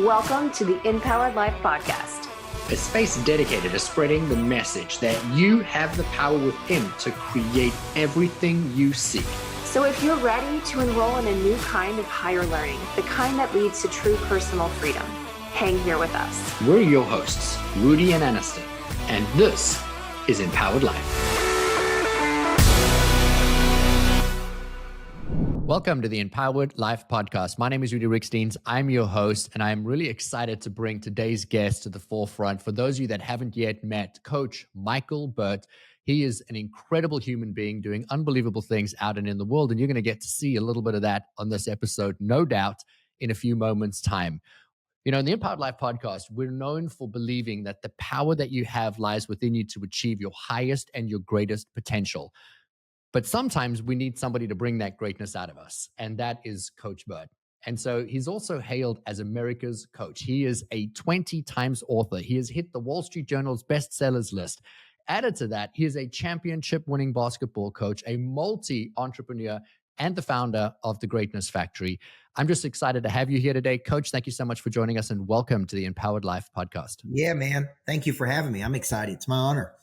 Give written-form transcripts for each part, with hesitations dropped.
Welcome to the InPowered Life podcast, a space dedicated to spreading the message that you have the power within to create everything you seek. So if you're ready to enroll in a new kind of higher learning, the kind that leads to true personal freedom, hang here with us. We're your hosts, Rudi and Aniston, and this is InPowered Life. Welcome to the InPowered Life podcast. My name is Rudi Riekstins. I'm your host, and I'm really excited to bring today's guest to the forefront. For those of you that haven't yet met Coach Micheal Burt, he is an incredible human being doing unbelievable things out and in the world, and you're going to get to see a little bit of that on this episode, no doubt, in a few moments' time. You know, in the InPowered Life podcast, we're known for believing that the power that you have lies within you to achieve your highest and your greatest potential. But sometimes we need somebody to bring that greatness out of us, and that is Coach Burt. And so he's also hailed as America's coach. He is a 20 times author. He has hit the Wall Street Journal's bestsellers list. Added to that, he is a championship-winning basketball coach, a multi-entrepreneur, and the founder of the Greatness Factory. I'm just excited to have you here today. Coach, thank you so much for joining us, and welcome to the InPowered Life podcast. Yeah, man. Thank you for having me. I'm excited. It's my honor.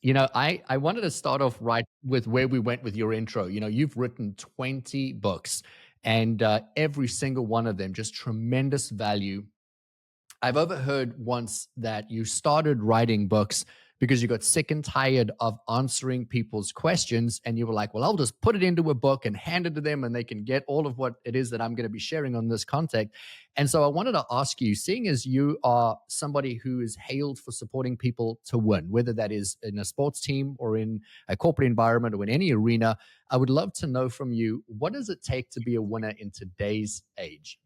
You know, I wanted to start off right with where we went with your intro. You know, you've written 20 books, and every single one of them just tremendous value. I've overheard once that you started writing books because you got sick and tired of answering people's questions, and you were like, well, I'll just put it into a book and hand it to them, and they can get all of what it is that I'm going to be sharing on this content. And so I wanted to ask you, seeing as you are somebody who is hailed for supporting people to win, whether that is in a sports team or in a corporate environment or in any arena, I would love to know from you, what does it take to be a winner in today's age?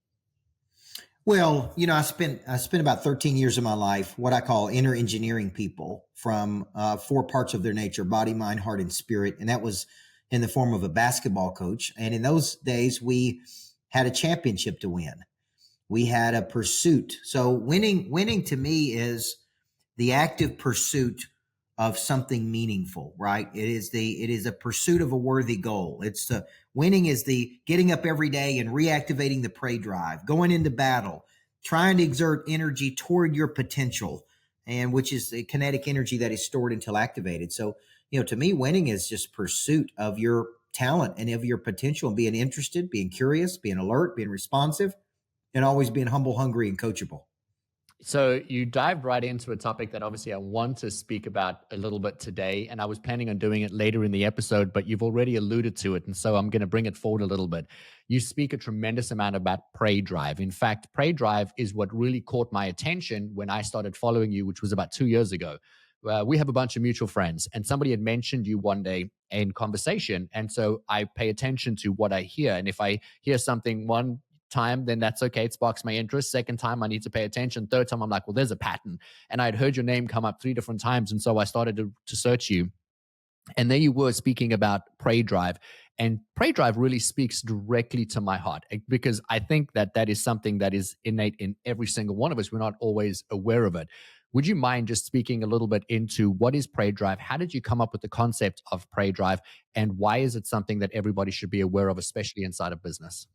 Well, you know, I spent about 13 years of my life, what I call inner engineering people from 4 parts of their nature: body, mind, heart, and spirit. And that was in the form of a basketball coach. And in those days, we had a championship to win. We had a pursuit. So winning to me is the active pursuit of something meaningful, right? It is a pursuit of a worthy goal. Winning is the getting up every day and reactivating the prey drive, going into battle, trying to exert energy toward your potential, and which is the kinetic energy that is stored until activated. So, you know, to me, winning is just pursuit of your talent and of your potential, and being interested, being curious, being alert, being responsive, and always being humble, hungry, and coachable. So you dived right into a topic that obviously I want to speak about a little bit today, and I was planning on doing it later in the episode, but you've already alluded to it, and so I'm going to bring it forward a little bit. You speak a tremendous amount about prey drive. In fact, prey drive is what really caught my attention when I started following you, which was about 2 years ago. We have a bunch of mutual friends, and somebody had mentioned you one day in conversation, and so I pay attention to what I hear, and if I hear something one time, then that's okay. It sparks my interest. Second time, I need to pay attention. Third time, I'm like, well, there's a pattern. And I'd heard your name come up 3 different times. And so I started to search you. And there you were speaking about prey drive. And prey drive really speaks directly to my heart, because I think that that is something that is innate in every single one of us. We're not always aware of it. Would you mind just speaking a little bit into what is prey drive? How did you come up with the concept of prey drive? And why is it something that everybody should be aware of, especially inside of business?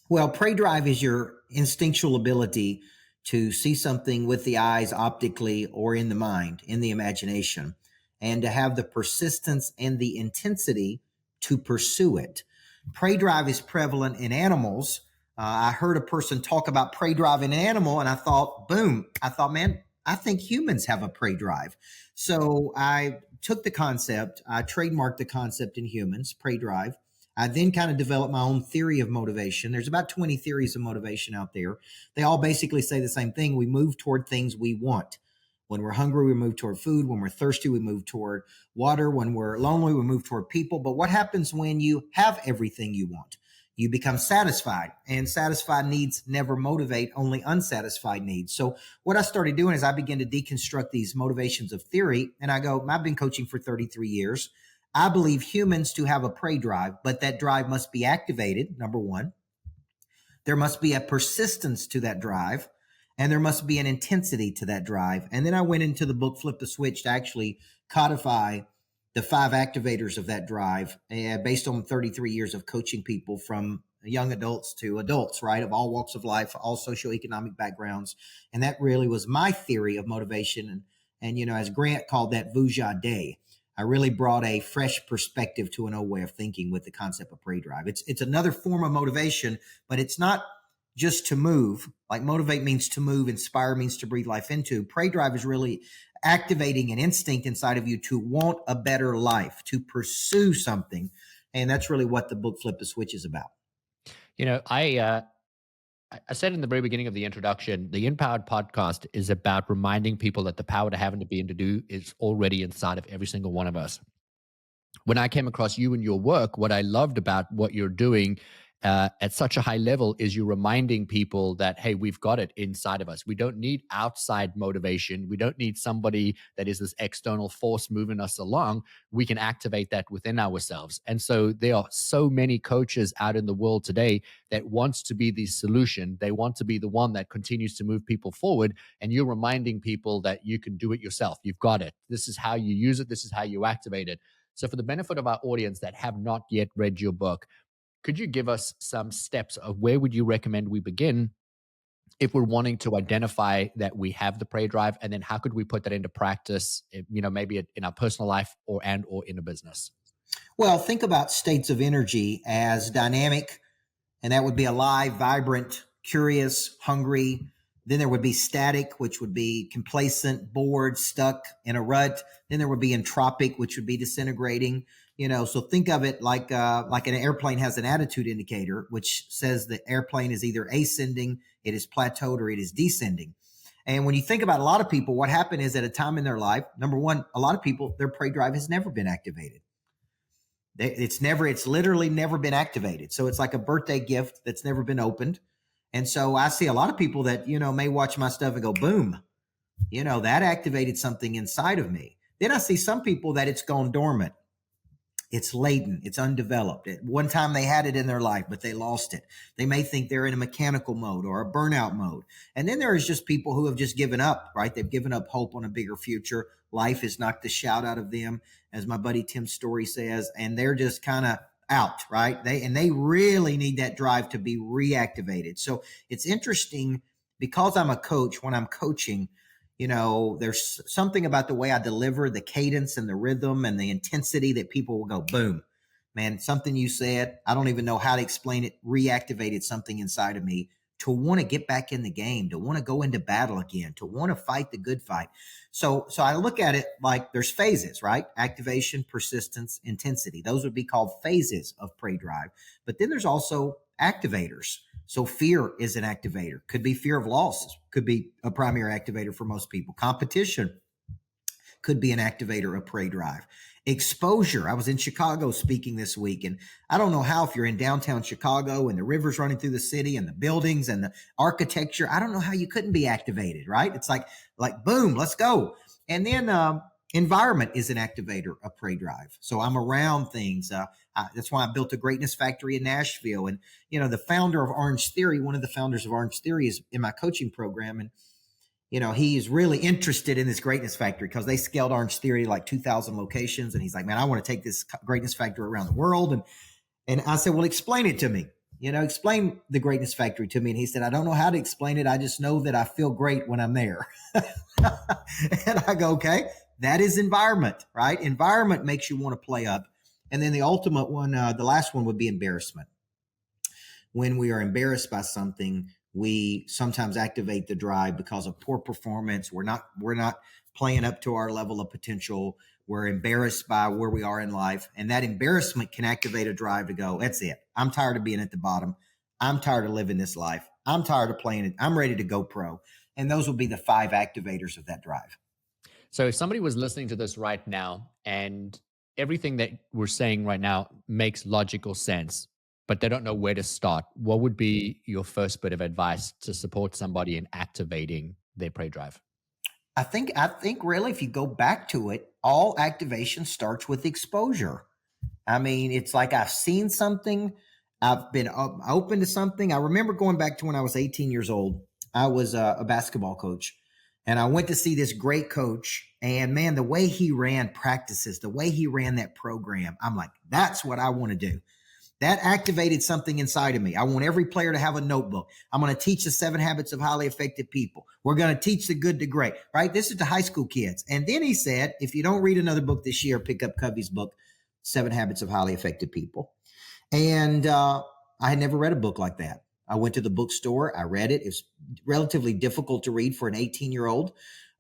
Well, prey drive is your instinctual ability to see something with the eyes optically or in the mind, in the imagination, and to have the persistence and the intensity to pursue it. Prey drive is prevalent in animals. I heard a person talk about prey drive in an animal, and I thought, man, I think humans have a prey drive. So I took the concept, I trademarked the concept in humans, prey drive. I then kind of developed my own theory of motivation. There's about 20 theories of motivation out there. They all basically say the same thing. We move toward things we want. When we're hungry, we move toward food. When we're thirsty, we move toward water. When we're lonely, we move toward people. But what happens when you have everything you want? You become satisfied, and satisfied needs never motivate, only unsatisfied needs. So what I started doing is I began to deconstruct these motivations of theory, and I go, I've been coaching for 33 years. I believe humans to have a prey drive, but that drive must be activated, number one. There must be a persistence to that drive, and there must be an intensity to that drive. And then I went into the book, Flip the Switch, to actually codify the 5 activators of that drive based on 33 years of coaching people from young adults to adults, right, of all walks of life, all socioeconomic backgrounds. And that really was my theory of motivation. And as Grant called that Vuja Day, I really brought a fresh perspective to an old way of thinking with the concept of prey drive. It's another form of motivation, but it's not just to move. Like motivate means to move, inspire means to breathe life into. Prey drive is really activating an instinct inside of you to want a better life, to pursue something. And that's really what the book Flip the Switch is about. I said in the very beginning of the introduction, the Empowered podcast is about reminding people that the power to have and to be and to do is already inside of every single one of us. When I came across you and your work, what I loved about what you're doing at such a high level is you're reminding people that, hey, we've got it inside of us. We don't need outside motivation. We don't need somebody that is this external force moving us along. We can activate that within ourselves. And so there are so many coaches out in the world today that wants to be the solution. They want to be the one that continues to move people forward. And you're reminding people that you can do it yourself. You've got it. This is how you use it. This is how you activate it. So for the benefit of our audience that have not yet read your book, could you give us some steps of where would you recommend we begin if we're wanting to identify that we have the prey drive, and then how could we put that into practice, maybe in our personal life or in a business? Well, think about states of energy as dynamic, and that would be alive, vibrant, curious, hungry. Then there would be static, which would be complacent, bored, stuck in a rut. Then there would be entropic, which would be disintegrating. So think of it like an airplane has an attitude indicator, which says the airplane is either ascending, it is plateaued, or it is descending. And when you think about a lot of people, what happened is at a time in their life, number one, a lot of people, their prey drive has never been activated. It's literally never been activated. So it's like a birthday gift that's never been opened. And so I see a lot of people that, may watch my stuff and go, boom, that activated something inside of me. Then I see some people that it's gone dormant. It's latent. It's undeveloped. At one time they had it in their life, but they lost it. They may think they're in a mechanical mode or a burnout mode. And then there is just people who have just given up, right? They've given up hope on a bigger future. Life has knocked the shout out of them, as my buddy Tim Story says, and they're just kind of out, right? They really need that drive to be reactivated. So it's interesting because I'm a coach. When I'm coaching, there's something about the way I deliver, the cadence and the rhythm and the intensity that people will go, boom, man, something you said, I don't even know how to explain it, reactivated something inside of me to want to get back in the game, to want to go into battle again, to want to fight the good fight. So I look at it like there's phases, right? Activation, persistence, intensity. Those would be called phases of prey drive. But then there's also activators. So fear is an activator. Could be fear of loss, could be a primary activator for most people. Competition could be an activator of prey drive. Exposure. I was in Chicago speaking this week, and I don't know how, if you're in downtown Chicago and the river's running through the city and the buildings and the architecture, I don't know how you couldn't be activated, right? It's like boom, let's go. And then environment is an activator of prey drive. So I'm around things. That's why I built a greatness factory in Nashville. And, the founder of Orange Theory, one of the founders of Orange Theory is in my coaching program. And, he is really interested in this greatness factory because they scaled Orange Theory to like 2,000 locations. And he's like, man, I want to take this greatness factory around the world. And I said, well, explain it to me. Explain the greatness factory to me. And he said, I don't know how to explain it. I just know that I feel great when I'm there. And I go, okay, that is environment, right? Environment makes you want to play up. And then the ultimate one, the last one would be embarrassment. When we are embarrassed by something, we sometimes activate the drive because of poor performance. We're not playing up to our level of potential. We're embarrassed by where we are in life. And that embarrassment can activate a drive to go, that's it. I'm tired of being at the bottom. I'm tired of living this life. I'm tired of playing it. I'm ready to go pro. And those will be the 5 activators of that drive. So if somebody was listening to this right now and everything that we're saying right now makes logical sense, but they don't know where to start, what would be your first bit of advice to support somebody in activating their prey drive? I think really, if you go back to it, all activation starts with exposure. I mean, it's like I've seen something. I've been open to something. I remember going back to when I was 18 years old. I was a basketball coach, and I went to see this great coach. And man, the way he ran practices, the way he ran that program, I'm like, that's what I want to do. That activated something inside of me. I want every player to have a notebook. I'm going to teach the 7 habits of highly effective people. We're going to teach the good to great, right? This is to high school kids. And then he said, if you don't read another book this year, pick up Covey's book, 7 Habits of Highly Effective People. And I had never read a book like that. I went to the bookstore. I read it. It was relatively difficult to read for an 18-year-old.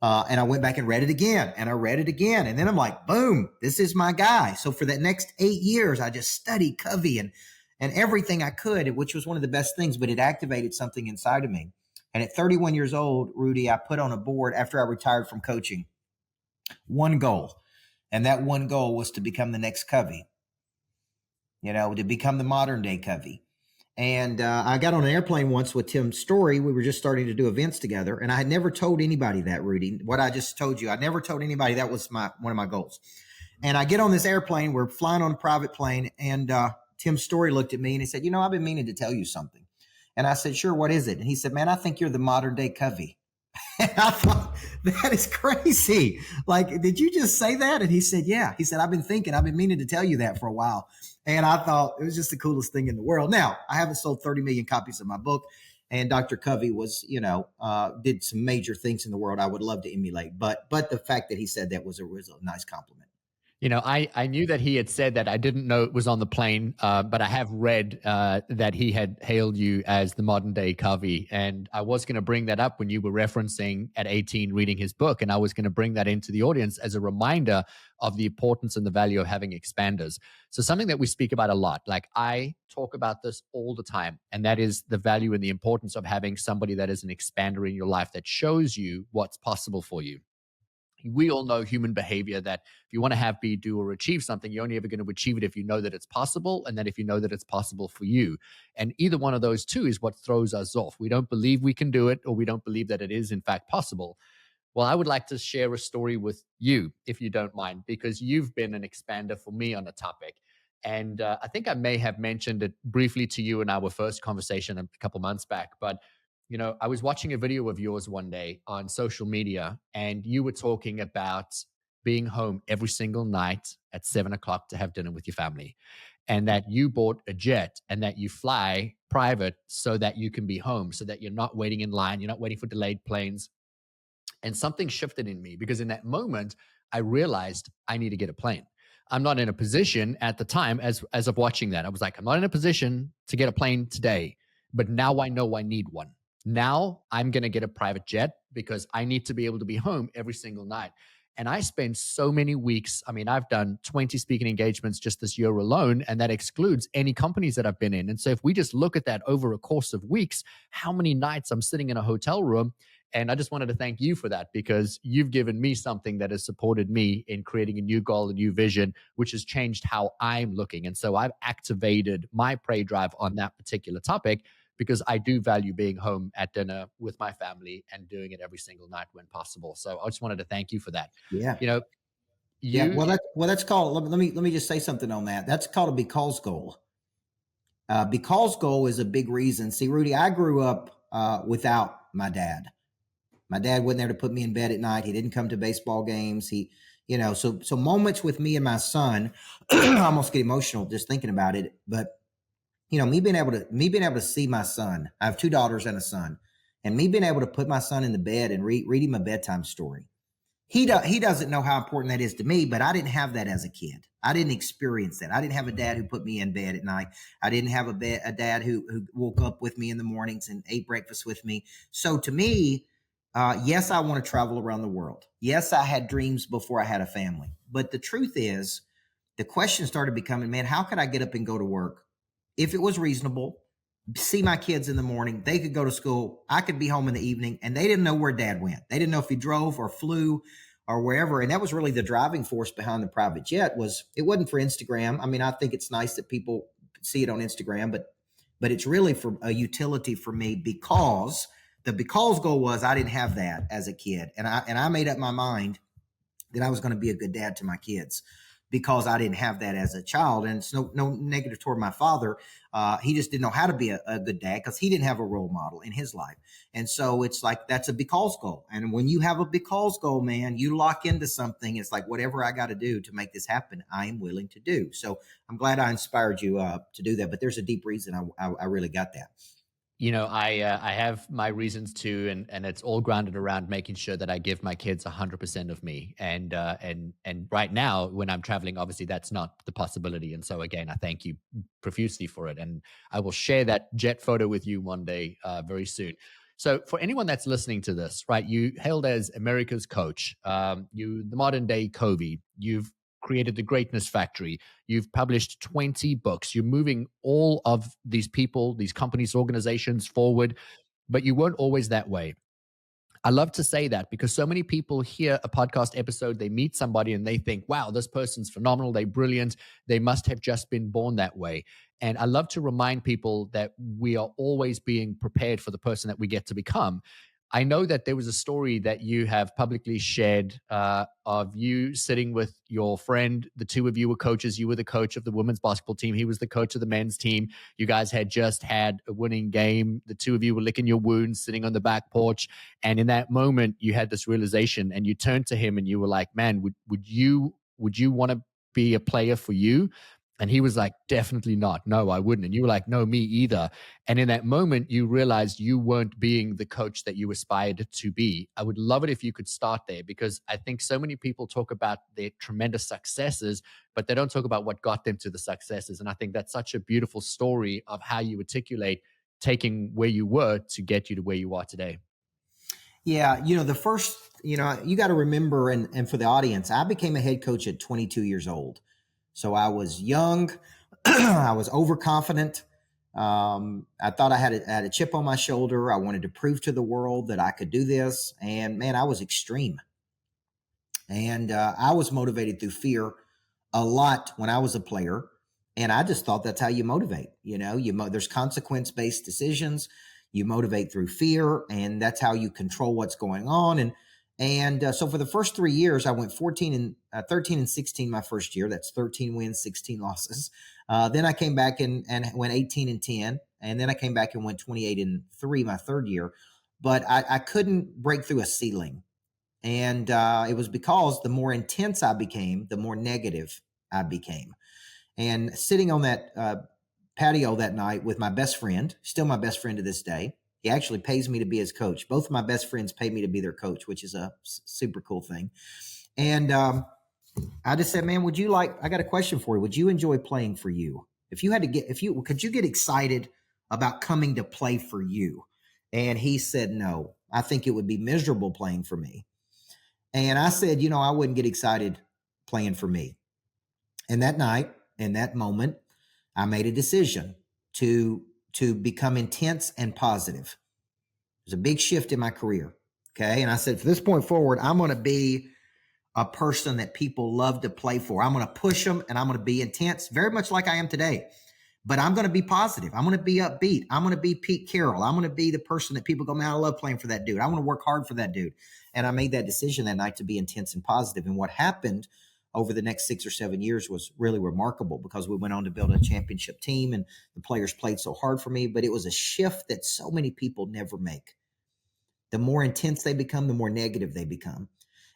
And I went back and read it again, and I read it again. And then I'm like, boom, this is my guy. So for that next 8 years, I just studied Covey and everything I could, which was one of the best things, but it activated something inside of me. And at 31 years old, Rudi, I put on a board after I retired from coaching, one goal. And that one goal was to become the next Covey, to become the modern day Covey. And I got on an airplane once with Tim Story. We were just starting to do events together. And I had never told anybody that, Rudi, what I just told you. I never told anybody that was one of my goals. And I get on this airplane. We're flying on a private plane. And Tim Story looked at me and he said, I've been meaning to tell you something. And I said, sure, what is it? And he said, man, I think you're the modern day Covey. And I thought, that is crazy. Like, did you just say that? And he said, yeah. He said, I've been meaning to tell you that for a while. And I thought it was just the coolest thing in the world. Now, I haven't sold 30 million copies of my book. And Dr. Covey was, did some major things in the world I would love to emulate. But the fact that he said that was a nice compliment. I knew that he had said that. I didn't know it was on the plane, but I have read that he had hailed you as the modern day Covey. And I was going to bring that up when you were referencing at 18 reading his book. And I was going to bring that into the audience as a reminder of the importance and the value of having expanders. So something that we speak about a lot, like I talk about this all the time, and that is the value and the importance of having somebody that is an expander in your life that shows you what's possible for you. We all know human behavior that if you want to have, be, do, or achieve something, you're only ever going to achieve it if you know that it's possible, and then if you know that it's possible for you. And either one of those two is what throws us off. We don't believe we can do it, or we don't believe that it is in fact possible. Well, I would like to share a story with you, if you don't mind, because you've been an expander for me on a topic. And I think I may have mentioned it briefly to you in our first conversation a couple months back, but I was watching a video of yours one day on social media, and you were talking about being home every single night at 7:00 to have dinner with your family, and that you bought a jet and that you fly private so that you can be home, so that you're not waiting in line, you're not waiting for delayed planes. And something shifted in me because in that moment, I realized I need to get a plane. I'm not in a position at the time as of watching that. I was like, I'm not in a position to get a plane today, but now I know I need one. Now I'm going to get a private jet because I need to be able to be home every single night. And I spend so many weeks. I mean, I've done 20 speaking engagements just this year alone, and that excludes any companies that I've been in. And so if we just look at that over a course of weeks, how many nights I'm sitting in a hotel room. And I just wanted to thank you for that, because you've given me something that has supported me in creating a new goal, a new vision, which has changed how I'm looking. And so I've activated my prey drive on that particular topic, because I do value being home at dinner with my family and doing it every single night when possible. So I just wanted to thank you for that. Yeah. You Yeah. That's called, let me just say something on that. That's called a because goal. Because goal is a big reason. See, Rudi, I grew up without my dad. My dad wasn't there to put me in bed at night. He didn't come to baseball games. So moments with me and my son, I almost get emotional just thinking about it. But me being able to see my son, I have 2 daughters and a son, and me being able to put my son in the bed and read him a bedtime story. He doesn't know how important that is to me, but I didn't have that as a kid. I didn't experience that. I didn't have a dad who put me in bed at night. I didn't have a dad who woke up with me in the mornings and ate breakfast with me. So to me, yes, I want to travel around the world. Yes, I had dreams before I had a family. But the truth is, the question started becoming, man, how could I get up and go to work if it was reasonable, see my kids in the morning, they could go to school, I could be home in the evening, and they didn't know where dad went. They didn't know if he drove or flew or wherever. And that was really the driving force behind the private jet. It wasn't for Instagram. I mean, I think it's nice that people see it on Instagram, but it's really for a utility for me, because the goal was I didn't have that as a kid. And I made up my mind that I was going to be a good dad to my kids. because I didn't have that as a child. And it's no negative toward my father. He just didn't know how to be a good dad because he didn't have a role model in his life. And so it's like, that's a because goal. And when you have a because goal, man, you lock into something. It's like, whatever I got to do to make this happen, I am willing to do. So I'm glad I inspired you to do that. But there's a deep reason I really got that. I have my reasons too, and it's all grounded around making sure that I give my kids 100% of me. And right now, when I'm traveling, obviously that's not the possibility. And so again, I thank you profusely for it, and I will share that jet photo with you one day, very soon. So for anyone that's listening to this, right, you hailed as America's coach, you the modern day Kobe, you've created the Greatness Factory. You've published 20 books. You're moving all of these people, these companies, organizations forward, but you weren't always that way. I love to say that because so many people hear a podcast episode, they meet somebody and they think, wow, this person's phenomenal. They're brilliant. They must have just been born that way. And I love to remind people that we are always being prepared for the person that we get to become. I know that there was a story that you have publicly shared of you sitting with your friend. The two of you were coaches. You were the coach of the women's basketball team. He was the coach of the men's team. You guys had just had a winning game. The two of you were licking your wounds, sitting on the back porch. And in that moment, you had this realization and you turned to him and you were like, man, would you want to be a player for you? And he was like, definitely not. No, I wouldn't. And you were like, no, me either. And in that moment, you realized you weren't being the coach that you aspired to be. I would love it if you could start there, because I think so many people talk about their tremendous successes, but they don't talk about what got them to the successes. And I think that's such a beautiful story of how you articulate taking where you were to get you to where you are today. Yeah, the first, you got to remember, and for the audience, I became a head coach at 22 years old. So I was young, I was overconfident. I thought I had a chip on my shoulder. I wanted to prove to the world that I could do this. And man, I was extreme. And I was motivated through fear a lot when I was a player. And I just thought that's how you motivate. There's consequence-based decisions. You motivate through fear, and that's how you control what's going on. And so for the first 3 years, I went 13 and 16 my first year. That's 13 wins, 16 losses. Then I came back and went 18 and 10. And then I came back and went 28 and 3 my third year. But I couldn't break through a ceiling. And it was because the more intense I became, the more negative I became. And sitting on that patio that night with my best friend, still my best friend to this day. He actually pays me to be his coach. Both of my best friends pay me to be their coach, which is a super cool thing. And I just said, man, I got a question for you. Would you enjoy playing for you? Could you get excited about coming to play for you? And he said, no, I think it would be miserable playing for me. And I said, I wouldn't get excited playing for me. And that night, in that moment, I made a decision to become intense and positive. It was a big shift in my career. Okay. And I said, from this point forward, I'm going to be a person that people love to play for. I'm going to push them and I'm going to be intense, very much like I am today. But I'm going to be positive. I'm going to be upbeat. I'm going to be Pete Carroll. I'm going to be the person that people go, man, I love playing for that dude. I want to work hard for that dude. And I made that decision that night to be intense and positive. And what happened over the next 6 or 7 years was really remarkable, because we went on to build a championship team and the players played so hard for me. But it was a shift that so many people never make. The more intense they become, the more negative they become.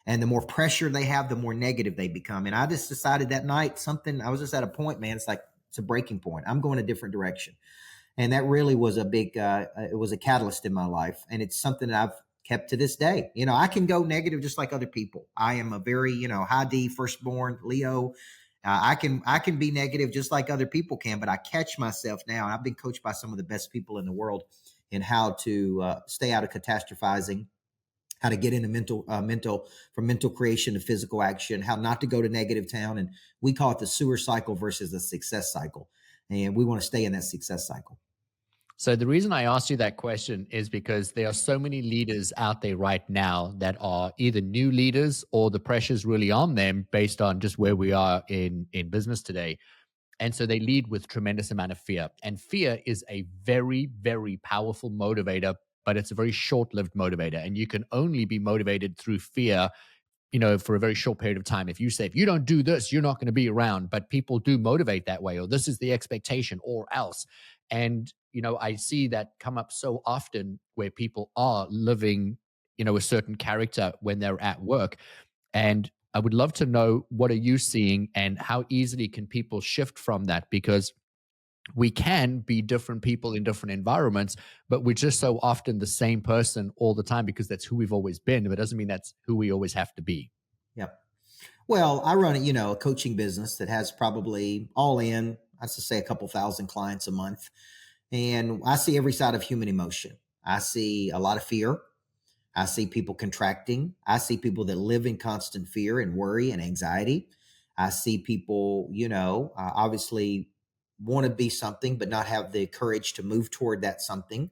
And the more pressure they have, the more negative they become. And I just decided that night I was just at a point, man, it's a breaking point. I'm going a different direction. And that really was it was a catalyst in my life. And it's something that I've kept to this day. I can go negative just like other people. I am a very, high D firstborn Leo. I can be negative just like other people can, but I catch myself now. And I've been coached by some of the best people in the world in how to stay out of catastrophizing, how to get into mental creation to physical action, how not to go to negative town. And we call it the sewer cycle versus the success cycle. And we want to stay in that success cycle. So the reason I asked you that question is because there are so many leaders out there right now that are either new leaders or the pressure's really on them based on just where we are in business today. And so they lead with tremendous amount of fear. And fear is a very, very powerful motivator, but it's a very short-lived motivator. And you can only be motivated through fear, for a very short period of time. If you say, if you don't do this, you're not going to be around, but people do motivate that way, or this is the expectation or else. And, I see that come up so often where people are living, a certain character when they're at work. And I would love to know, what are you seeing and how easily can people shift from that? Because we can be different people in different environments, but we're just so often the same person all the time because that's who we've always been. But it doesn't mean that's who we always have to be. Yep. Well, I run a coaching business that has probably all in, I have to say, a couple thousand clients a month. And I see every side of human emotion. I see a lot of fear. I see people contracting. I see people that live in constant fear and worry and anxiety. I see people, obviously want to be something, but not have the courage to move toward that something.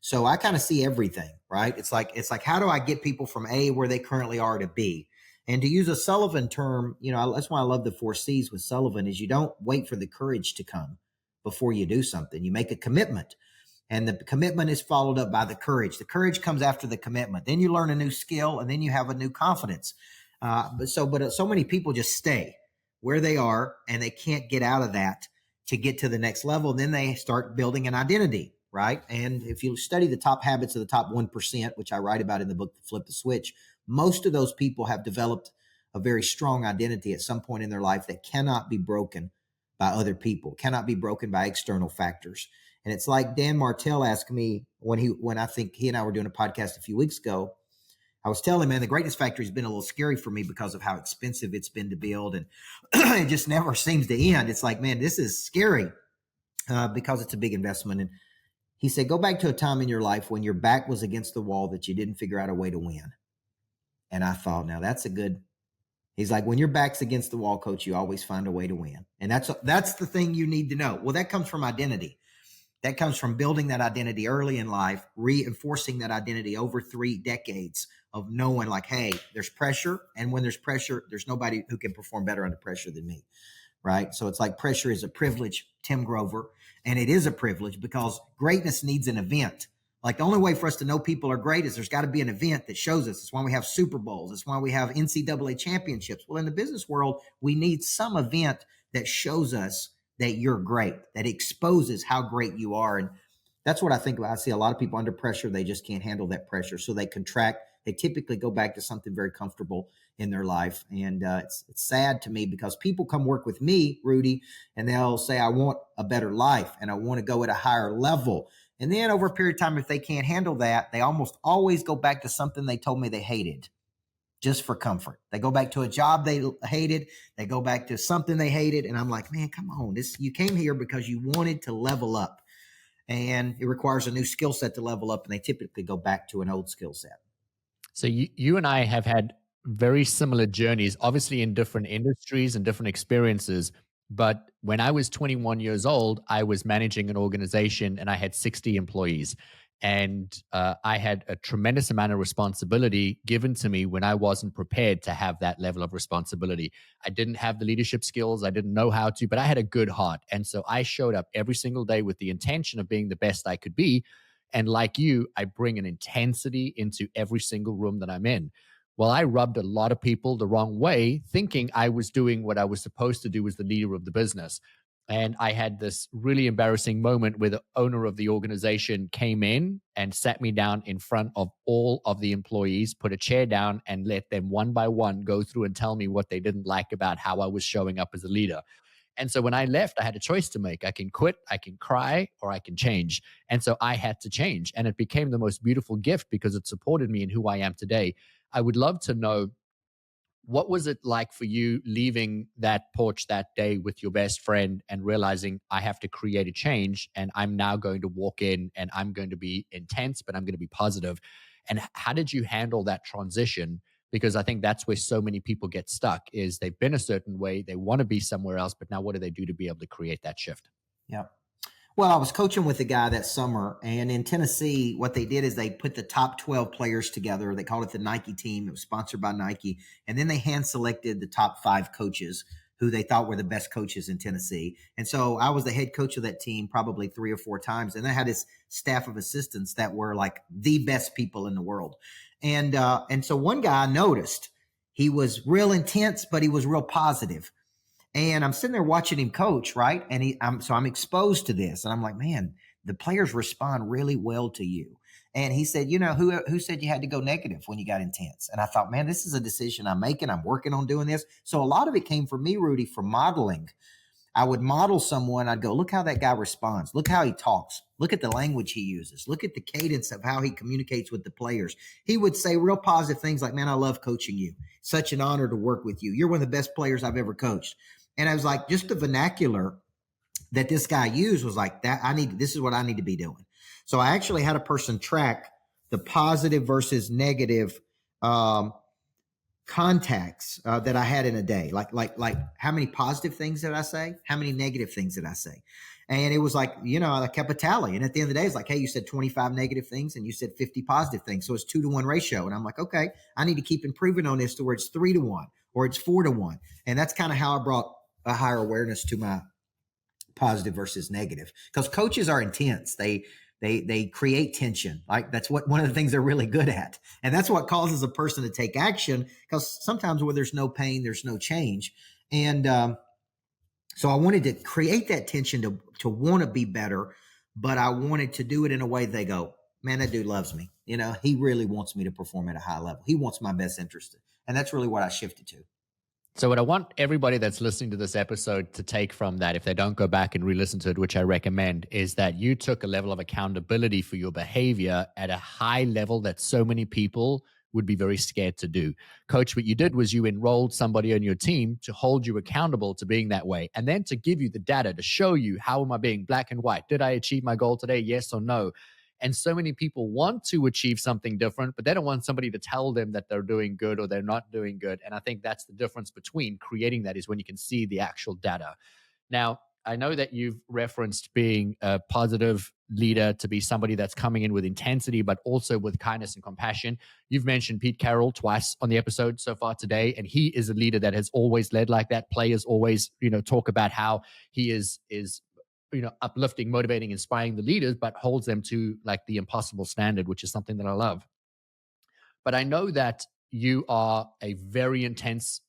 So I kind of see everything, right? It's like, how do I get people from A, where they currently are, to B? And to use a Sullivan term, that's why I love the 4 C's with Sullivan, is you don't wait for the courage to come before you do something. You make a commitment. And the commitment is followed up by the courage. The courage comes after the commitment. Then you learn a new skill, and then you have a new confidence. But so many people just stay where they are, and they can't get out of that to get to the next level. And then they start building an identity, right? And if you study the top habits of the top 1%, which I write about in the book, Flip the Switch, most of those people have developed a very strong identity at some point in their life that cannot be broken by other people, cannot be broken by external factors. And it's like Dan Martell asked me when I think he and I were doing a podcast a few weeks ago. I was telling him, man, the greatness factory has been a little scary for me because of how expensive it's been to build. And it just never seems to end. It's like, man, this is scary because it's a big investment. And he said, go back to a time in your life when your back was against the wall that you didn't figure out a way to win. And I thought, now that's a good, he's like, when your back's against the wall, coach, you always find a way to win. And that's the thing you need to know. Well, that comes from identity. That comes from building that identity early in life, reinforcing that identity over 3 decades of knowing, like, hey, there's pressure. And when there's pressure, there's nobody who can perform better under pressure than me, right? So it's like pressure is a privilege, Tim Grover. And it is a privilege because greatness needs an event. Like, the only way for us to know people are great is there's got to be an event that shows us. It's why we have Super Bowls. It's why we have NCAA championships. Well, in the business world, we need some event that shows us that you're great, that exposes how great you are. And that's what I think about. I see a lot of people under pressure. They just can't handle that pressure. So they contract. They typically go back to something very comfortable in their life. And it's sad to me because people come work with me, Rudi, and they'll say, I want a better life and I want to go at a higher level. And then over a period of time, if they can't handle that, they almost always go back to something they told me they hated just for comfort. They go back to a job they hated. They go back to something they hated. And I'm like, man, come on. You came here because you wanted to level up. And it requires a new skill set to level up. And they typically go back to an old skill set. So you and I have had very similar journeys, obviously in different industries and different experiences. But when I was 21 years old, I was managing an organization and I had 60 employees. And I had a tremendous amount of responsibility given to me when I wasn't prepared to have that level of responsibility. I didn't have the leadership skills. I didn't know how to, but I had a good heart. And so I showed up every single day with the intention of being the best I could be. And like you, I bring an intensity into every single room that I'm in. Well, I rubbed a lot of people the wrong way, thinking I was doing what I was supposed to do as the leader of the business. And I had this really embarrassing moment where the owner of the organization came in and sat me down in front of all of the employees, put a chair down and let them one by one go through and tell me what they didn't like about how I was showing up as a leader. And so when I left, I had a choice to make. I can quit, I can cry, or I can change. And so I had to change. And it became the most beautiful gift because it supported me in who I am today. I would love to know, what was it like for you leaving that porch that day with your best friend and realizing I have to create a change and I'm now going to walk in and I'm going to be intense, but I'm going to be positive? And how did you handle that transition? Because I think that's where so many people get stuck, is they've been a certain way, they want to be somewhere else, but now what do they do to be able to create that shift? Yeah. Well, I was coaching with a guy that summer, and in Tennessee, what they did is they put the top 12 players together. They called it the Nike team. It was sponsored by Nike. And then they hand selected the top 5 coaches who they thought were the best coaches in Tennessee. And so I was the head coach of that team probably 3 or 4 times. And I had this staff of assistants that were like the best people in the world. And so one guy I noticed, He was real intense, but he was real positive. And I'm sitting there watching him coach, right? And I'm exposed to this, and I'm like, man, the players respond really well to you. And he said, who said you had to go negative when you got intense? And I thought, man, this is a decision I'm making. I'm working on doing this. So a lot of it came from me, Rudi, from modeling. I would model someone. I'd go, look how that guy responds. Look how he talks. Look at the language he uses. Look at the cadence of how he communicates with the players. He would say real positive things like, man, I love coaching you. Such an honor to work with you. You're one of the best players I've ever coached. And I was like, just the vernacular that this guy used was like that. This is what I need to be doing. So I actually had a person track the positive versus negative contacts that I had in a day. Like how many positive things did I say? How many negative things did I say? And it was like, I kept a tally. And at the end of the day, it's like, hey, you said 25 negative things and you said 50 positive things. So it's 2-to-1 ratio. And I'm like, okay, I need to keep improving on this to where it's 3-to-1 or it's 4-to-1. And that's kind of how I brought a higher awareness to my positive versus negative, because coaches are intense. They create tension. Like that's one of the things they're really good at. And that's what causes a person to take action, because sometimes where there's no pain, there's no change. And so I wanted to create that tension to want to be better, but I wanted to do it in a way they go, man, that dude loves me. He really wants me to perform at a high level. He wants my best interest. And that's really what I shifted to. So what I want everybody that's listening to this episode to take from that, if they don't go back and re-listen to it, which I recommend, is that you took a level of accountability for your behavior at a high level that so many people would be very scared to do. Coach, what you did was you enrolled somebody on your team to hold you accountable to being that way, and then to give you the data to show you, how am I being, black and white? Did I achieve my goal today? Yes or no? And so many people want to achieve something different, but they don't want somebody to tell them that they're doing good or they're not doing good. And I think that's the difference between creating that, is when you can see the actual data. Now, I know that you've referenced being a positive leader to be somebody that's coming in with intensity, but also with kindness and compassion. You've mentioned Pete Carroll twice on the episode so far today, and he is a leader that has always led like that. Players always, talk about how he is uplifting, motivating, inspiring the leaders, but holds them to like the impossible standard, which is something that I love. But I know that you are a very intense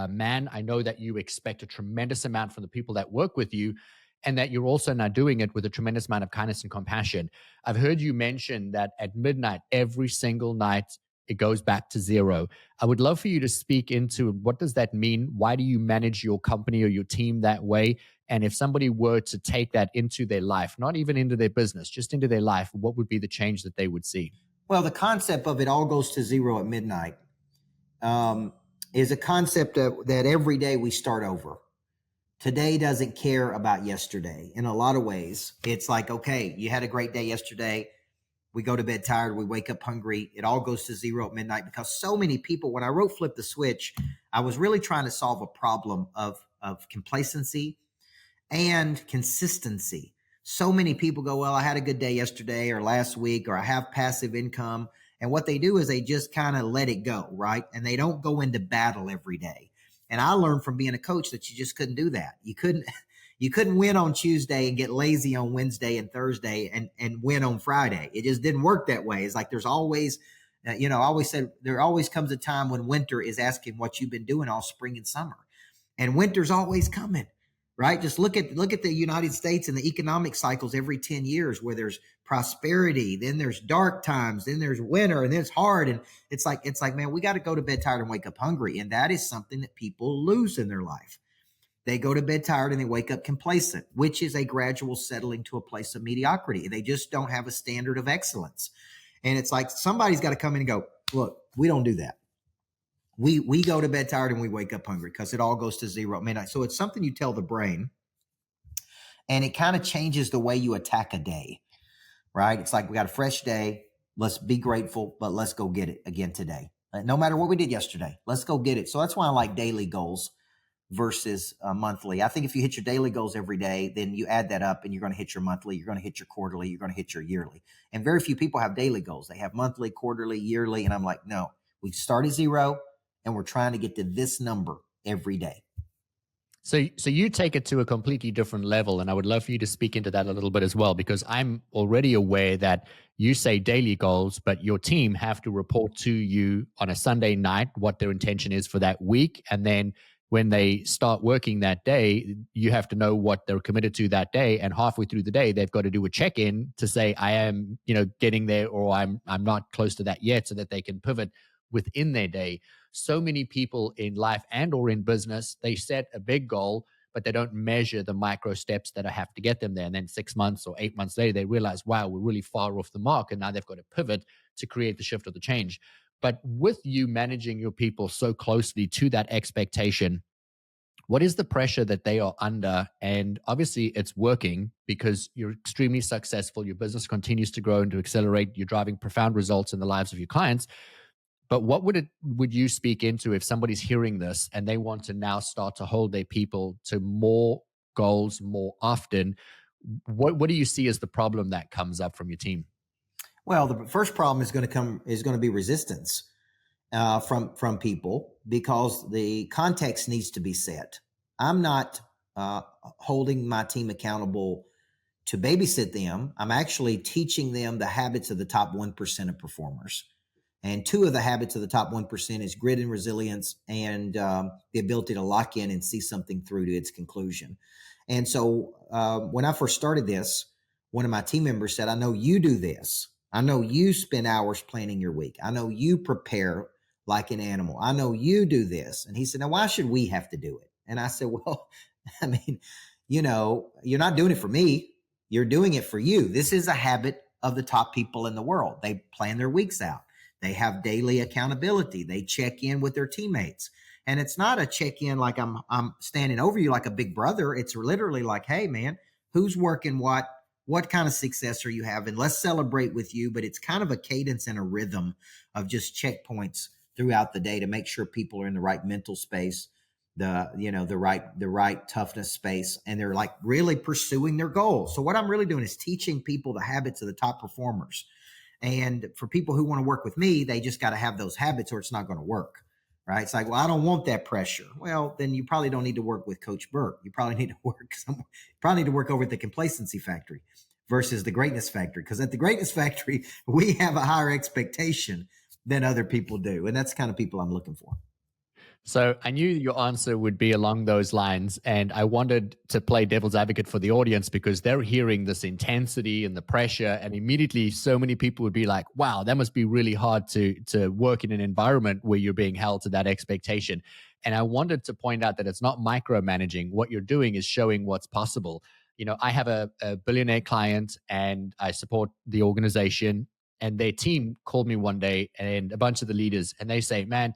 man. I know that you expect a tremendous amount from the people that work with you, and that you're also now doing it with a tremendous amount of kindness and compassion. I've heard you mention that at midnight, every single night, it goes back to zero. I would love for you to speak into what does that mean? Why do you manage your company or your team that way? And if somebody were to take that into their life, not even into their business, just into their life, what would be the change that they would see? Well, the concept of it all goes to zero at midnight is a concept that every day we start over. Today doesn't care about yesterday. In a lot of ways, it's like, okay, you had a great day yesterday. We go to bed tired. We wake up hungry. It all goes to zero at midnight, because so many people, when I wrote Flip the Switch, I was really trying to solve a problem of complacency and consistency. So many people go, well, I had a good day yesterday or last week, or I have passive income. And what they do is they just kind of let it go, right? And they don't go into battle every day. And I learned from being a coach that you just couldn't do that. You couldn't win on Tuesday and get lazy on Wednesday and Thursday and win on Friday. It just didn't work that way. It's like there's always, I always said there always comes a time when winter is asking what you've been doing all spring and summer. And winter's always coming, right? Just look at the United States and the economic cycles every 10 years, where there's prosperity, then there's dark times, then there's winter, and then it's hard. And it's like, man, we got to go to bed tired and wake up hungry. And that is something that people lose in their life. They go to bed tired and they wake up complacent, which is a gradual settling to a place of mediocrity. They just don't have a standard of excellence. And it's like somebody's got to come in and go, look, we don't do that. We go to bed tired and we wake up hungry, because it all goes to zero at midnight. So it's something you tell the brain, and it kind of changes the way you attack a day, right? It's like, we got a fresh day. Let's be grateful, but let's go get it again today. No matter what we did yesterday, let's go get it. So that's why I like daily goals versus monthly. I think if you hit your daily goals every day, then you add that up and you're going to hit your monthly, you're going to hit your quarterly, you're going to hit your yearly. And very few people have daily goals. They have monthly, quarterly, yearly. And I'm like, no, we start at zero and we're trying to get to this number every day. So you take it to a completely different level, and I would love for you to speak into that a little bit as well, because I'm already aware that you say daily goals, but your team have to report to you on a Sunday night what their intention is for that week. And then when they start working that day, you have to know what they're committed to that day. And halfway through the day, they've got to do a check-in to say, I am, getting there, or I'm not close to that yet, so that they can pivot within their day. So many people in life and or in business, they set a big goal, but they don't measure the micro steps that have to get them there. And then 6 months or 8 months later, they realize, wow, we're really far off the mark. And now they've got to pivot to create the shift or the change. But with you managing your people so closely to that expectation, what is the pressure that they are under? And obviously it's working because you're extremely successful. Your business continues to grow and to accelerate. You're driving profound results in the lives of your clients. But what would you speak into if somebody's hearing this and they want to now start to hold their people to more goals more often? What do you see as the problem that comes up from your team? Well, the first problem is going to be resistance from people, because the context needs to be set. I'm not holding my team accountable to babysit them. I'm actually teaching them the habits of the top 1% of performers. And two of the habits of the top 1% is grit and resilience, and the ability to lock in and see something through to its conclusion. And so when I first started this, one of my team members said, I know you do this. I know you spend hours planning your week. I know you prepare like an animal. I know you do this. And he said, now why should we have to do it? And I said, well, I mean, you're not doing it for me. You're doing it for you. This is a habit of the top people in the world. They plan their weeks out. They have daily accountability. They check in with their teammates. And it's not a check-in like I'm standing over you like a big brother. It's literally like, hey, man, who's working what? What kind of success are you having? Let's celebrate with you. But it's kind of a cadence and a rhythm of just checkpoints throughout the day to make sure people are in the right mental space, the right toughness space, and they're like really pursuing their goals. So what I'm really doing is teaching people the habits of the top performers. And for people who want to work with me, they just got to have those habits or it's not going to work, right? It's like, well, I don't want that pressure. Well, then you probably don't need to work with Coach Burt. You probably need to work somewhere. You probably need to work over at the Complacency Factory versus the Greatness Factory. Because at the Greatness Factory, we have a higher expectation than other people do. And that's the kind of people I'm looking for. So I knew your answer would be along those lines, and I wanted to play devil's advocate for the audience because they're hearing this intensity and the pressure, and immediately so many people would be like, wow, that must be really hard to work in an environment where you're being held to that expectation. And I wanted to point out that it's not micromanaging. What you're doing is showing what's possible. I have a billionaire client and I support the organization, and their team called me one day and a bunch of the leaders, and they say, man,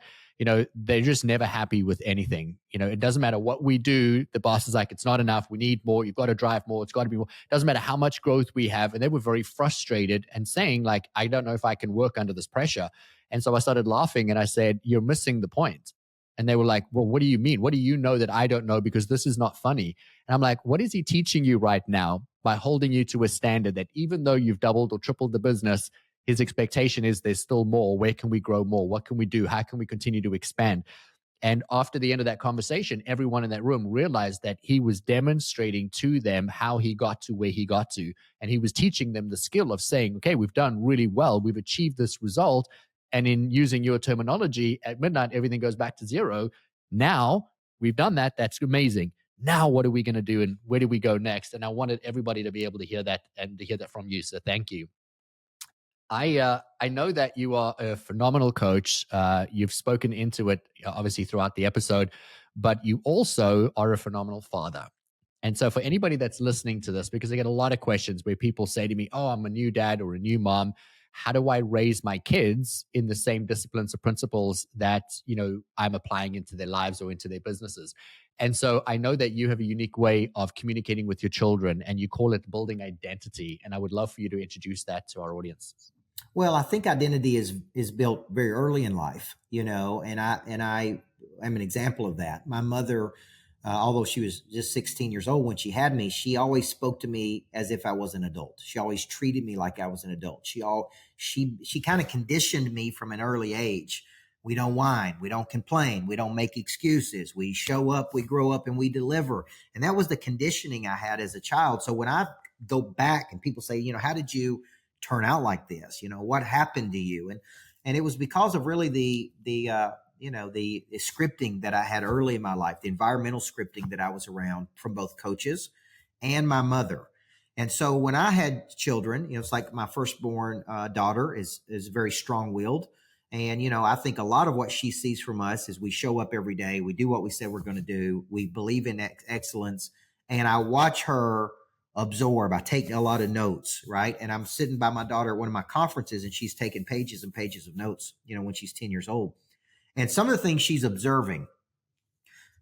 they're just never happy with anything. It doesn't matter what we do. The boss is like, it's not enough. We need more. You've got to drive more. It's got to be more. It doesn't matter how much growth we have. And they were very frustrated and saying like, I don't know if I can work under this pressure. And so I started laughing and I said, you're missing the point. And they were like, well, what do you mean? What do you know that I don't know? Because this is not funny. And I'm like, what is he teaching you right now by holding you to a standard that even though you've doubled or tripled the business, his expectation is there's still more. Where can we grow more? What can we do? How can we continue to expand? And after the end of that conversation, everyone in that room realized that he was demonstrating to them how he got to where he got to. And he was teaching them the skill of saying, okay, we've done really well. We've achieved this result. And in using your terminology, at midnight, everything goes back to zero. Now we've done that. That's amazing. Now what are we going to do? And where do we go next? And I wanted everybody to be able to hear that and to hear that from you. So thank you. I know that you are a phenomenal coach. You've spoken into it obviously throughout the episode, but you also are a phenomenal father. And so for anybody that's listening to this, because I get a lot of questions where people say to me, oh, I'm a new dad or a new mom. How do I raise my kids in the same disciplines or principles that, I'm applying into their lives or into their businesses? And so I know that you have a unique way of communicating with your children and you call it building identity. And I would love for you to introduce that to our audience. Well, I think identity is built very early in life, and I am an example of that. My mother, although she was just 16 years old when she had me, she always spoke to me as if I was an adult. She always treated me like I was an adult. She kind of conditioned me from an early age. We don't whine, we don't complain, we don't make excuses. We show up, we grow up, and we deliver. And that was the conditioning I had as a child. So when I go back and people say, how did you turn out like this? What happened to you? And it was because of really the scripting that I had early in my life, the environmental scripting that I was around from both coaches and my mother. And so when I had children, it's like my firstborn daughter is very strong-willed. And, I think a lot of what she sees from us is we show up every day. We do what we said we're going to do. We believe in excellence. And I watch her absorb. I take a lot of notes, right? And I'm sitting by my daughter at one of my conferences, and she's taking pages and pages of notes, when she's 10 years old. And some of the things she's observing,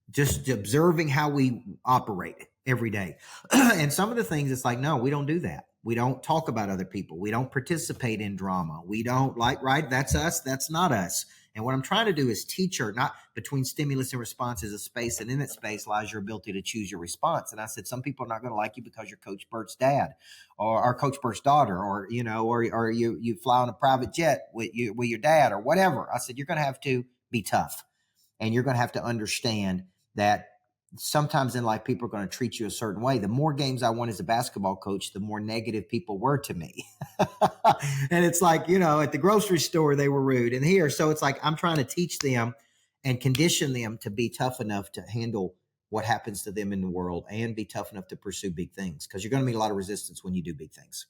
just observing how we operate every day. And some of the things, it's like, no, we don't do that. We don't talk about other people. We don't participate in drama. We don't right? That's us. That's not us. And what I'm trying to do is teach her, not between stimulus and response is a space, and in that space lies your ability to choose your response. And I said, some people are not going to like you because you're Coach Burt's dad or Coach Burt's daughter, or, or you fly on a private jet with your dad or whatever. I said, you're going to have to be tough, and you're going to have to understand that sometimes in life, people are going to treat you a certain way. The more games I won as a basketball coach, the more negative people were to me. And it's like, at the grocery store, they were rude, and here. So it's like, I'm trying to teach them and condition them to be tough enough to handle what happens to them in the world and be tough enough to pursue big things, because you're going to meet a lot of resistance when you do big things.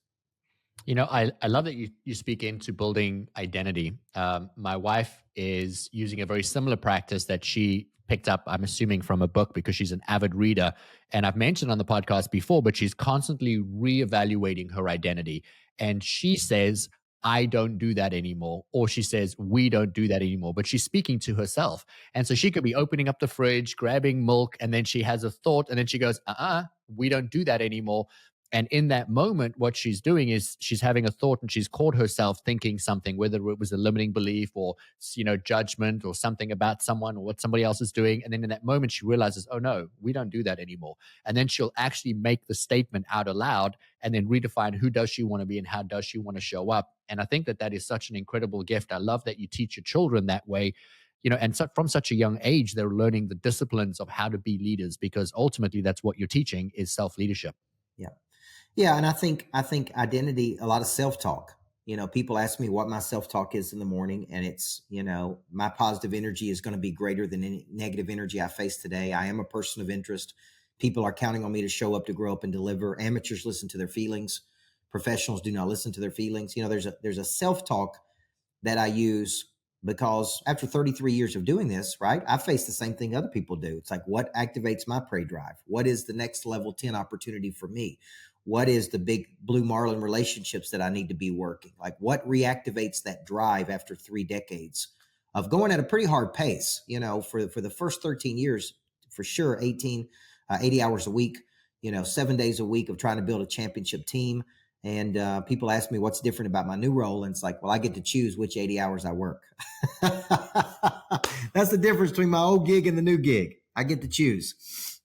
I love that you speak into building identity. My wife is using a very similar practice that she picked up, I'm assuming, from a book, because she's an avid reader. And I've mentioned on the podcast before, but she's constantly reevaluating her identity. And she says, I don't do that anymore. Or she says, we don't do that anymore. But she's speaking to herself. And so she could be opening up the fridge, grabbing milk, and then she has a thought, and then she goes, we don't do that anymore. And in that moment, what she's doing is she's having a thought, and she's caught herself thinking something, whether it was a limiting belief or, judgment or something about someone or what somebody else is doing. And then in that moment, she realizes, oh no, we don't do that anymore. And then she'll actually make the statement out aloud and then redefine who does she want to be and how does she want to show up. And I think that is such an incredible gift. I love that you teach your children that way. And so from such a young age, they're learning the disciplines of how to be leaders, because ultimately that's what you're teaching is self-leadership. Yeah. Yeah. And I think identity, a lot of self-talk. People ask me what my self-talk is in the morning, and it's, my positive energy is going to be greater than any negative energy I face today. I am a person of interest. People are counting on me to show up, to grow up, and deliver. Amateurs listen to their feelings. Professionals do not listen to their feelings. There's a self-talk that I use, because after 33 years of doing this, right, I face the same thing other people do. It's like, what activates my prey drive? What is the next level 10 opportunity for me? What is the big blue marlin relationships that I need to be working? Like, what reactivates that drive after 3 decades of going at a pretty hard pace? For the first 13 years, for sure, 80 hours a week, 7 days a week of trying to build a championship team. And people ask me what's different about my new role. And it's like, well, I get to choose which 80 hours I work. That's the difference between my old gig and the new gig. I get to choose.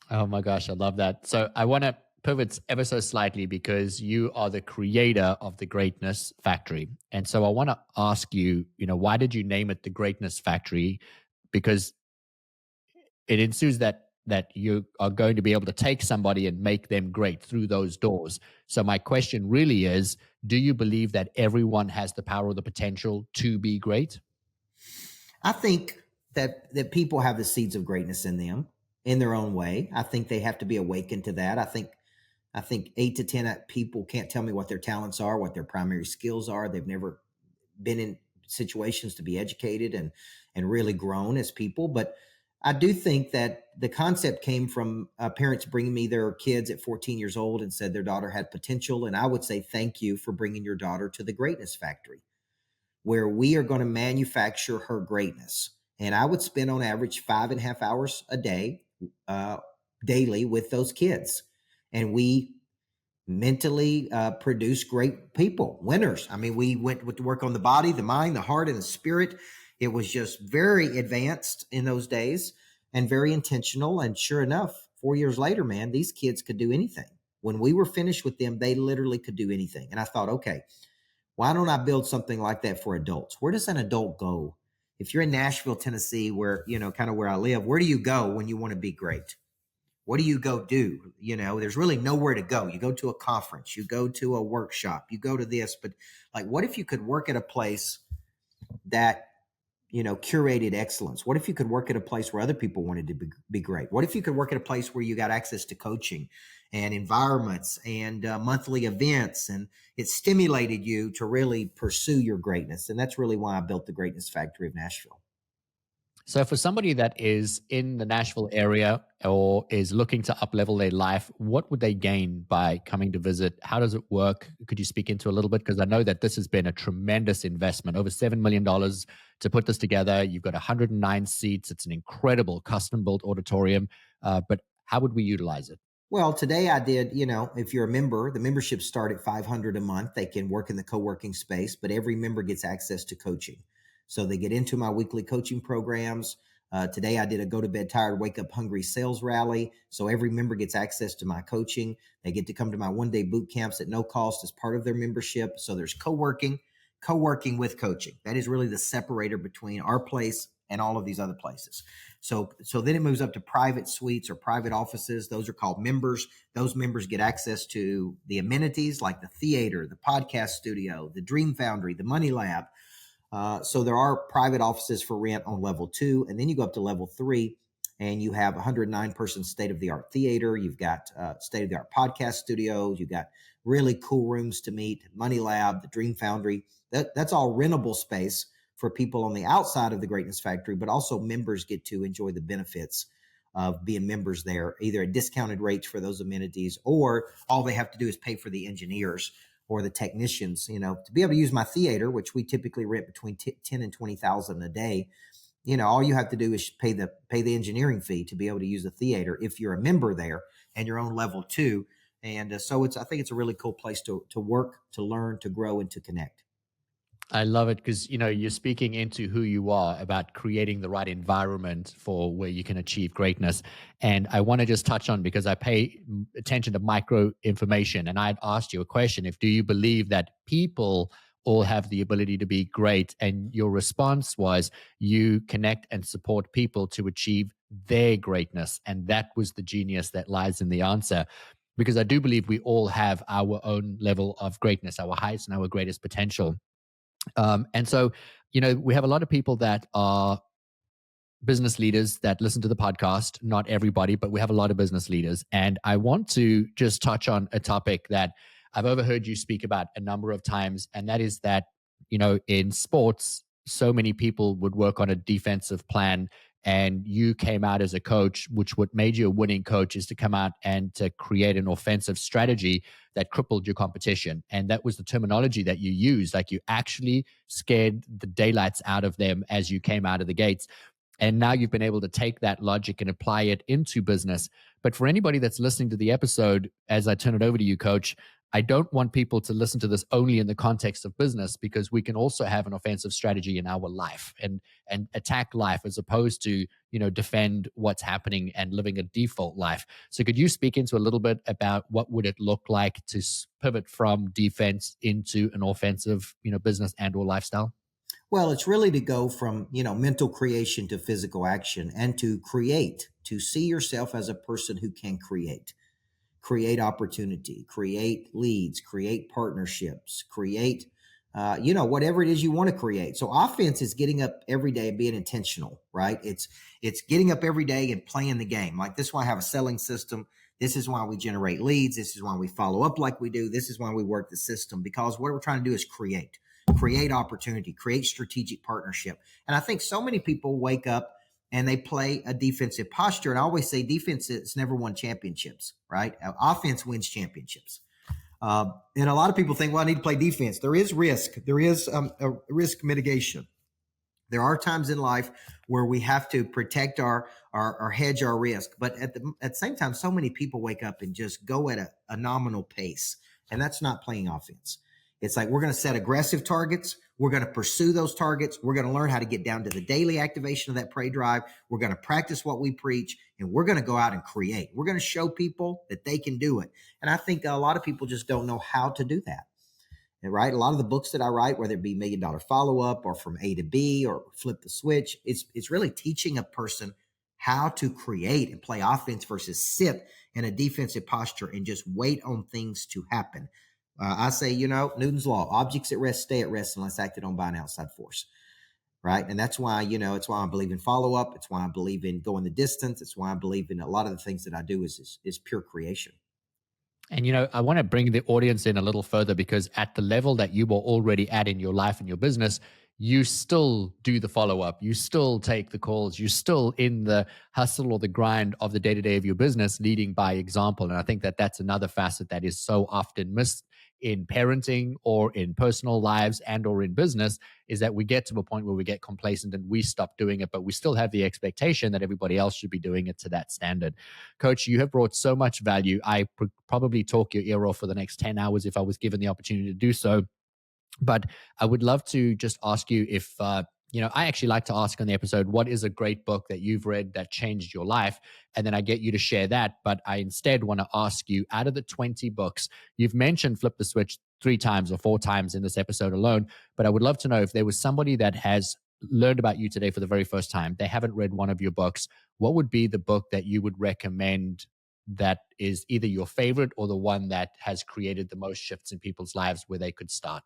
Oh my gosh, I love that. So I want to pivot ever so slightly, because you are the creator of the Greatness Factory. And so I want to ask you, why did you name it the Greatness Factory? Because it ensues that you are going to be able to take somebody and make them great through those doors. So my question really is, do you believe that everyone has the power or the potential to be great? I think that people have the seeds of greatness in them in their own way. I think they have to be awakened to that. I think 8 to 10 people can't tell me what their talents are, what their primary skills are. They've never been in situations to be educated and really grown as people. But I do think that the concept came from parents bringing me their kids at 14 years old and said their daughter had potential. And I would say, thank you for bringing your daughter to the Greatness Factory, where we are going to manufacture her greatness. And I would spend on average 5.5 hours a day, daily, with those kids. And we mentally produce great people, winners. I mean, we went to work on the body, the mind, the heart, and the spirit. It was just very advanced in those days and very intentional. And sure enough, 4 years later, man, these kids could do anything. When we were finished with them, they literally could do anything. And I thought, okay, why don't I build something like that for adults? Where does an adult go? If you're in Nashville, Tennessee, where, kind of where I live, where do you go when you want to be great? What do you go do? There's really nowhere to go. You go to a conference, you go to a workshop, you go to this, but like, what if you could work at a place that, curated excellence? What if you could work at a place where other people wanted to be great? What if you could work at a place where you got access to coaching and environments and monthly events, and it stimulated you to really pursue your greatness? And that's really why I built the Greatness Factory of Nashville. So for somebody that is in the Nashville area or is looking to up-level their life, what would they gain by coming to visit? How does it work? Could you speak into a little bit? Because I know that this has been a tremendous investment, over $7 million to put this together. You've got 109 seats. It's an incredible custom-built auditorium. But how would we utilize it? Well, today I did, if you're a member, the memberships start at $500 a month. They can work in the co-working space, but every member gets access to coaching. So they get into my weekly coaching programs. Today I did a go to bed tired, wake up hungry sales rally. So every member gets access to my coaching. They get to come to my 1-day boot camps at no cost as part of their membership. So there's co-working with coaching. That is really the separator between our place and all of these other places. So then it moves up to private suites or private offices. Those are called members. Those members get access to the amenities like the theater, the podcast studio, the Dream Foundry, the Money Lab. So there are private offices for rent on level 2, and then you go up to level 3 and you have 109 person state-of-the-art theater. You've got state-of-the-art podcast studios. You've got really cool rooms to meet, Money Lab, the Dream Foundry. That's all rentable space for people on the outside of the Greatness Factory, but also members get to enjoy the benefits of being members there, either at discounted rates for those amenities, or all they have to do is pay for the engineers or the technicians, to be able to use my theater, which we typically rent between 10 and 20,000 a day. All you have to do is pay the engineering fee to be able to use the theater if you're a member there and you're on level 2. And so I think it's a really cool place to work, to learn, to grow, and to connect. I love it because, you're speaking into who you are about creating the right environment for where you can achieve greatness. And I want to just touch on, because I pay attention to micro information, and I'd asked you a question, do you believe that people all have the ability to be great? And your response was you connect and support people to achieve their greatness. And that was the genius that lies in the answer. Because I do believe we all have our own level of greatness, our highest and our greatest potential. And so, we have a lot of people that are business leaders that listen to the podcast. Not everybody, but we have a lot of business leaders. And I want to just touch on a topic that I've overheard you speak about a number of times. And that is that, in sports, so many people would work on a defensive plan, and you came out as a coach, which what made you a winning coach is to come out and to create an offensive strategy that crippled your competition. And that was the terminology that you used. Like, you actually scared the daylights out of them as you came out of the gates. And now you've been able to take that logic and apply it into business. But for anybody that's listening to the episode, as I turn it over to you, Coach, I don't want people to listen to this only in the context of business, because we can also have an offensive strategy in our life and attack life, as opposed to, defend what's happening and living a default life. So could you speak into a little bit about what would it look like to pivot from defense into an offensive, business and or lifestyle? Well, it's really to go from, mental creation to physical action, and to create, to see yourself as a person who can create opportunity, create leads, create partnerships, create, whatever it is you want to create. So offense is getting up every day and being intentional, right? It's getting up every day and playing the game. Like, this is why I have a selling system. This is why we generate leads. This is why we follow up like we do. This is why we work the system, because what we're trying to do is create opportunity, create strategic partnership. And I think so many people wake up and they play a defensive posture. And I always say defense has never won championships, right? Offense wins championships. And a lot of people think, well, I need to play defense. There is risk. There is a risk mitigation. There are times in life where we have to protect our hedge our risk. But at the same time, so many people wake up and just go at a nominal pace. And that's not playing offense. It's like, we're going to set aggressive targets. We're going to pursue those targets. We're going to learn how to get down to the daily activation of that prey drive. We're going to practice what we preach, and we're going to go out and create. We're going to show people that they can do it. And I think a lot of people just don't know how to do that. And right? A lot of the books that I write, whether it be $1 Million Follow-Up or From A to B or Flip the Switch, it's really teaching a person how to create and play offense versus sit in a defensive posture and just wait on things to happen. I say, Newton's law, objects at rest stay at rest unless acted on by an outside force, right? And that's why, it's why I believe in follow-up. It's why I believe in going the distance. It's why I believe in a lot of the things that I do is pure creation. And, I want to bring the audience in a little further, because at the level that you were already at in your life and your business, you still do the follow-up. You still take the calls. You're still in the hustle or the grind of the day-to-day of your business, leading by example. And I think that that's another facet that is so often missed in parenting or in personal lives and or in business, is that we get to a point where we get complacent and we stop doing it, but we still have the expectation that everybody else should be doing it to that standard. Coach, you have brought so much value. I probably talk your ear off for the next 10 hours if I was given the opportunity to do so. But I would love to just ask you if, I actually like to ask on the episode, what is a great book that you've read that changed your life? And then I get you to share that. But I instead want to ask you, out of the 20 books, you've mentioned Flip the Switch 3 times or 4 times in this episode alone. But I would love to know if there was somebody that has learned about you today for the very first time, they haven't read one of your books, what would be the book that you would recommend that is either your favorite or the one that has created the most shifts in people's lives where they could start?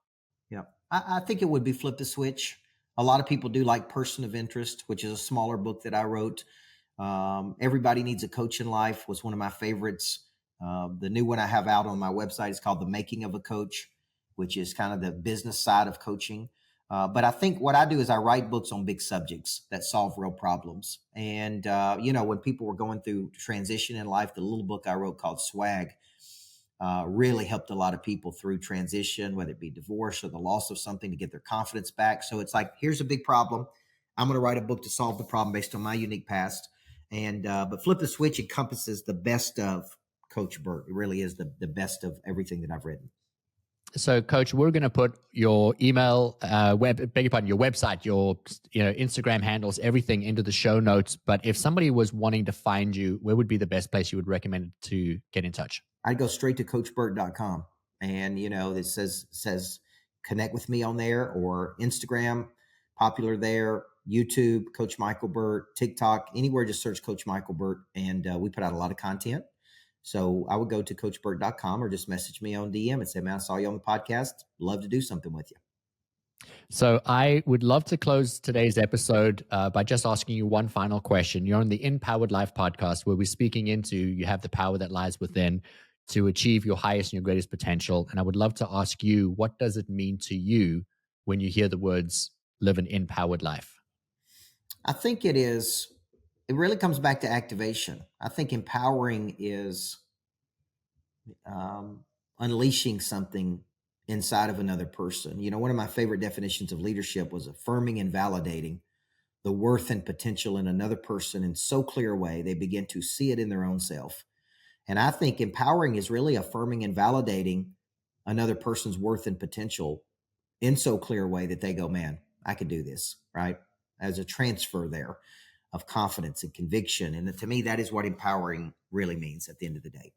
Yeah, I think it would be Flip the Switch. A lot of people do like Person of Interest, which is a smaller book that I wrote. Everybody Needs a Coach in Life was one of my favorites. The new one I have out on my website is called The Making of a Coach, which is kind of the business side of coaching. But I think what I do is I write books on big subjects that solve real problems. And, when people were going through transition in life, the little book I wrote called Swag really helped a lot of people through transition, whether it be divorce or the loss of something, to get their confidence back. So it's like, here's a big problem. I'm going to write a book to solve the problem based on my unique past. And but Flip the Switch encompasses the best of Coach Burt. It really is the best of everything that I've written. So, Coach, we're going to put your email, your website, your Instagram handles, everything into the show notes. But if somebody was wanting to find you, where would be the best place you would recommend to get in touch? I'd go straight to coachburt.com, and it says connect with me on there, or Instagram, popular there, YouTube, Coach Micheal Burt, TikTok, anywhere, just search Coach Micheal Burt, and we put out a lot of content. So I would go to coachburt.com or just message me on DM and say, man, I saw you on the podcast. Love to do something with you. So I would love to close today's episode by just asking you one final question. You're on the InPowered Life podcast, where we're speaking into you have the power that lies within to achieve your highest and your greatest potential. And I would love to ask you, what does it mean to you when you hear the words live an empowered life? I think it really comes back to activation. I think empowering is unleashing something inside of another person. One of my favorite definitions of leadership was affirming and validating the worth and potential in another person in so clear a way they begin to see it in their own self. And I think empowering is really affirming and validating another person's worth and potential in so clear a way that they go, man, I could do this, right? As a transfer there of confidence and conviction. And to me, that is what empowering really means at the end of the day.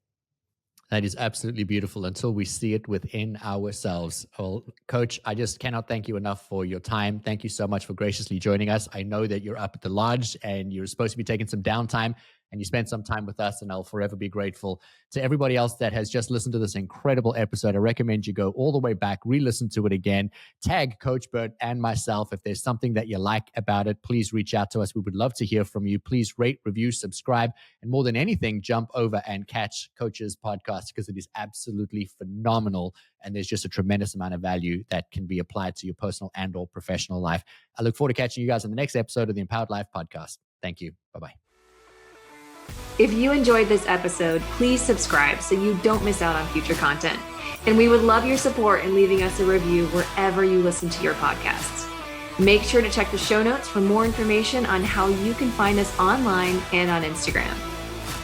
That is absolutely beautiful until we see it within ourselves. Well, Coach, I just cannot thank you enough for your time. Thank you so much for graciously joining us. I know that you're up at the lodge and you're supposed to be taking some downtime, and you spent some time with us, and I'll forever be grateful. To everybody else that has just listened to this incredible episode, I recommend you go all the way back, re-listen to it again, tag Coach Burt and myself. If there's something that you like about it, please reach out to us. We would love to hear from you. Please rate, review, subscribe, and more than anything, jump over and catch Coach's podcast, because it is absolutely phenomenal. And there's just a tremendous amount of value that can be applied to your personal and or professional life. I look forward to catching you guys on the next episode of the Empowered Life podcast. Thank you. Bye-bye. If you enjoyed this episode, please subscribe so you don't miss out on future content. And we would love your support in leaving us a review wherever you listen to your podcasts. Make sure to check the show notes for more information on how you can find us online and on Instagram.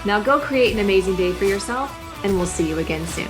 Now go create an amazing day for yourself, and we'll see you again soon.